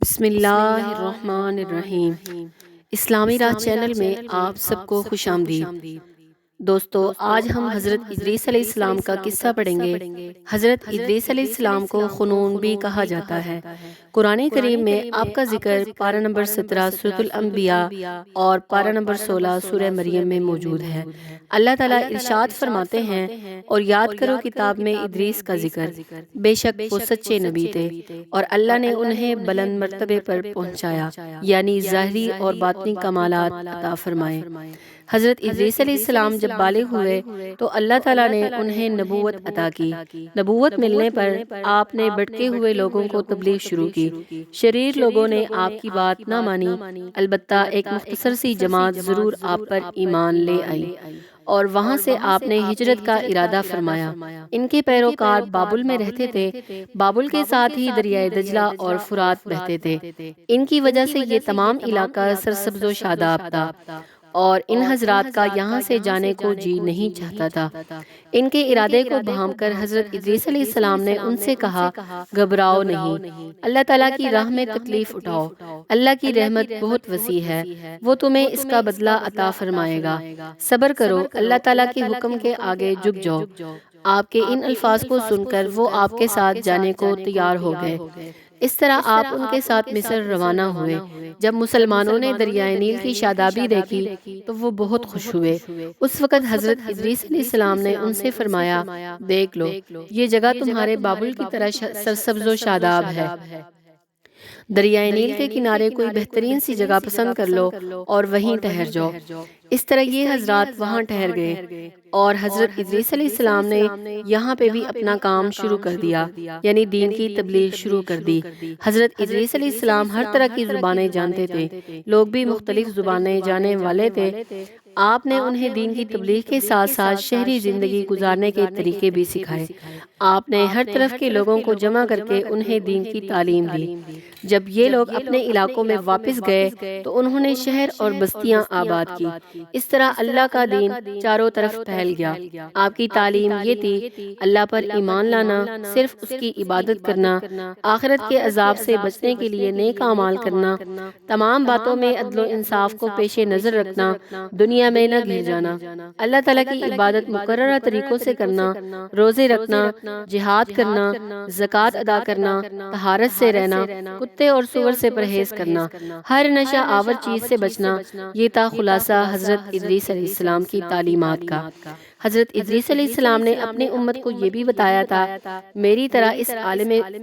بسم اللہ الرحمن الرحیم۔ اسلامی راہ چینل میں آپ سب کو خوش آمدید۔ دوستو، آج ہم حضرت ادریس علیہ السلام کا قصہ پڑھیں گے۔ حضرت ادریس علیہ السلام کو خنون بھی کہا جاتا ہے۔ قرآن کریم میں آپ کا ذکر پارہ نمبر 17 سورۃ الانبیاء اور پارہ نمبر 16 سورہ مریم میں موجود ہے۔ اللہ تعالیٰ ارشاد فرماتے ہیں، اور یاد کرو کتاب میں ادریس کا ذکر، بے شک وہ سچے نبی تھے اور اللہ نے انہیں بلند مرتبے پر پہنچایا، یعنی ظاہری اور باطنی کمالات عطا فرمائے۔ حضرت ادریس علیہ السلام جب بالغ ہوئے تو اللہ تعالیٰ نے انہیں نبوت عطا کی۔ نبوت ملنے پر آپ نے بھٹکے ہوئے لوگوں کو تبلیغ شروع کی۔ شریر لوگوں نے آپ کی بات نہ مانی، البتہ ایک مختصر سی جماعت ضرور آپ پر ایمان لے آئی، اور وہاں سے آپ نے ہجرت کا ارادہ فرمایا۔ ان کے پیروکار بابل میں رہتے تھے۔ بابل کے ساتھ ہی دریائے دجلہ اور فرات بہتے تھے۔ ان کی وجہ سے یہ تمام علاقہ سرسبز و شاداب تھا، اور ان حضرات کا یہاں سے جانے کو جی نہیں چاہتا تھا۔ ان کے ارادے کو بھانپ کر حضرت ادریس علیہ السلام نے ان سے کہا، گھبراؤ نہیں، اللہ تعالیٰ کی راہ میں تکلیف اٹھاؤ، اللہ کی رحمت بہت وسیع ہے، وہ تمہیں اس کا بدلہ عطا فرمائے گا۔ صبر کرو، اللہ تعالیٰ کے حکم کے آگے جھک جاؤ۔ آپ کے ان الفاظ کو سن کر وہ آپ کے ساتھ جانے کو تیار ہو گئے۔ اس طرح آپ ان کے ساتھ مصر روانہ ہوئے۔ جب مسلمانوں نے دریائے نیل کی شادابی دیکھی تو وہ بہت خوش ہوئے۔ اس وقت حضرت ادریس علیہ السلام نے ان سے فرمایا، دیکھ لو، یہ جگہ تمہارے بابل کی طرح سرسبز و شاداب ہے۔ دریائے نیل کے کنارے کوئی بہترین سی جگہ پسند کر لو اور وہیں ٹھہر جاؤ۔ اس طرح یہ حضرات وہاں ٹھہر گئے، اور حضرت ادریس علیہ السلام نے یہاں پہ بھی اپنا کام شروع کر دیا، یعنی دین کی تبلیغ شروع کر دی۔ حضرت ادریس علیہ السلام ہر طرح کی زبانیں جانتے تھے، لوگ بھی مختلف زبانیں جانے والے تھے۔ آپ نے انہیں دین کی تبلیغ کے ساتھ ساتھ شہری زندگی گزارنے کے طریقے بھی سکھائے۔ آپ نے ہر طرف کے لوگوں کو جمع کر کے انہیں دین کی تعلیم دی۔ جب یہ لوگ اپنے علاقوں میں واپس گئے تو انہوں نے شہر اور بستیاں آباد کی۔ اس طرح اللہ کا دین چاروں طرف پھیل گیا۔ آپ کی تعلیم یہ تھی، اللہ پر ایمان لانا، صرف اس کی عبادت کرنا، آخرت کے عذاب سے بچنے کے لیے نیک اعمال کرنا، تمام باتوں میں عدل و انصاف کو پیش نظر رکھنا، دنیا میں نہ گر جانا، اللہ تعالیٰ کی عبادت مقررہ طریقوں سے کرنا، روزے رکھنا، جہاد کرنا، زکوٰۃ ادا کرنا، طہارت سے رہنا، کتے اور سور سے پرہیز کرنا، ہر نشہ آور چیز سے بچنا۔ یہ تھا خلاصہ حضرت ادریس علیہ السلام کی تعلیمات کا۔ حضرت ادریس علیہ السلام نے اپنی امت کو یہ بھی بتایا تھا، میری طرح اس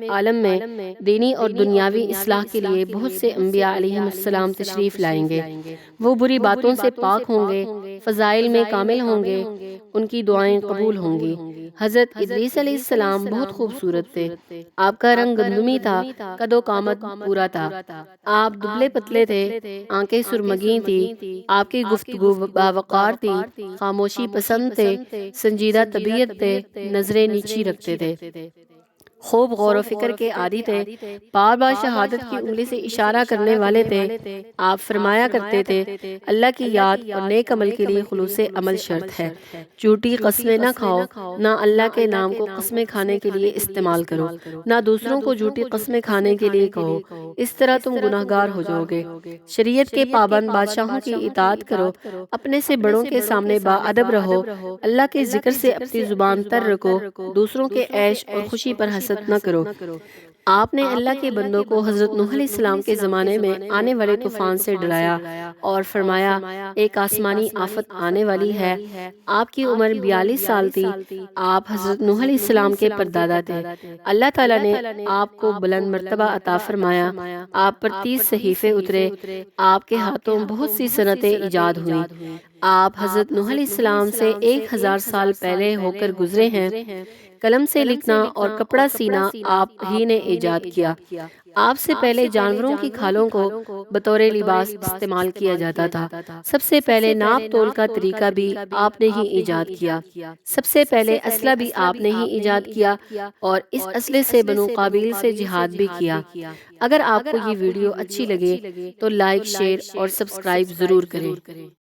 عالم میں دینی اور دنیاوی اصلاح کے لیے بہت سے انبیاء علیہ السلام تشریف لائیں گے۔ وہ بری باتوں سے پاک ہوں گے، فضائل میں کامل ہوں گے، ان کی دعائیں قبول ہوں گی۔ حضرت ادریس علیہ السلام بہت خوبصورت تھے۔ آپ کا رنگ گندمی تھا، قد و قامت پورا تھا، آپ دبلے پتلے تھے، آنکھیں سرمگی تھی، آپ کی گفتگو باوقار تھی، خاموشی پسند تھے، سنجیدہ طبیعت تھے، نظریں نیچی رکھتے تھے، خوب غور و فکر کے عادی تھے، بار بار شہادت کی انگلی سے اشارہ کرنے والے تھے۔ آپ فرمایا کرتے تھے، اللہ کی یاد اور نیک عمل کے لیے خلوص عمل شرط ہے۔ جھوٹی قسمیں نہ کھاؤ، نہ اللہ کے نام کو قسمیں کھانے کے لیے استعمال کرو، نہ دوسروں کو جھوٹی قسمیں کھانے کے لیے کہو، اس طرح تم گناہگار ہو جاؤ گے۔ شریعت کے پابند بادشاہوں کی اطاعت کرو، اپنے سے بڑوں کے سامنے باادب رہو، اللہ کے ذکر سے اپنی زبان تر رکھو، دوسروں کے عیش اور خوشی پر حسد نہ کرو۔ آپ نے اللہ کے بندوں کو حضرت نوح علیہ السلام کے زمانے میں آنے والے طوفان سے ڈرایا اور فرمایا، ایک آسمانی آفت آنے والی ہے۔ آپ کی عمر 42 سال تھی۔ آپ حضرت نوح علیہ السلام کے پردادا تھے۔ اللہ تعالیٰ نے آپ کو بلند مرتبہ عطا فرمایا، آپ پر 30 صحیفے اترے، آپ کے ہاتھوں بہت سی صنعتیں ایجاد ہوئیں۔ آپ حضرت نوح علیہ السلام سے 1000 سال پہلے ہو کر گزرے ہیں۔ قلم سے لکھنا اور کپڑا سینا آپ ہی نے ایجاد کیا۔ آپ سے پہلے جانوروں کی کھالوں کو بطور لباس استعمال کیا جاتا تھا۔ سب سے پہلے ناپ تول کا طریقہ بھی آپ نے ہی ایجاد کیا۔ سب سے پہلے اسلحہ بھی آپ نے ہی ایجاد کیا، اور اس اسلحے سے بنو قابیل سے جہاد بھی کیا۔ اگر آپ کو یہ ویڈیو اچھی لگے تو لائک، شیئر اور سبسکرائب ضرور کریں۔